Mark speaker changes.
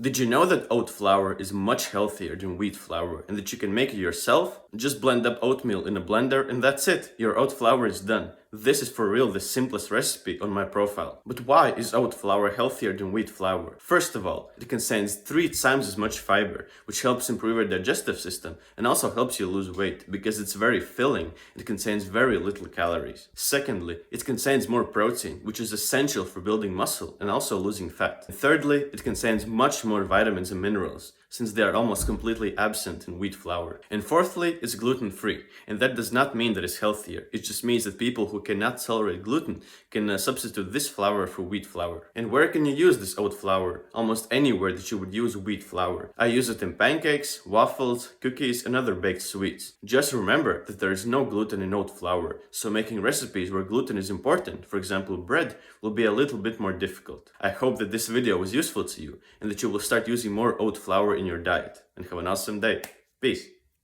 Speaker 1: Did you know that oat flour is much healthier than wheat flour and that you can make it yourself? Just blend up oatmeal in a blender and that's it. Your oat flour is done. This is for real the simplest recipe on my profile. But why is oat flour healthier than wheat flour? First of all, it contains 3 times as much fiber, which helps improve your digestive system and also helps you lose weight because it's very filling. It contains very little calories. Secondly, it contains more protein, which is essential for building muscle and also losing fat. And thirdly, it contains much more vitamins and minerals, since they are almost completely absent in wheat flour. And fourthly, it's gluten-free, and that does not mean that it's healthier. It just means that people who cannot tolerate gluten can substitute this flour for wheat flour. And where can you use this oat flour? Almost anywhere that you would use wheat flour. I use it in pancakes, waffles, cookies, and other baked sweets. Just remember that there is no gluten in oat flour, so making recipes where gluten is important, for example bread, will be a little bit more difficult. I hope that this video was useful to you and that you will start using more oat flour in your diet. And have an awesome day. Peace.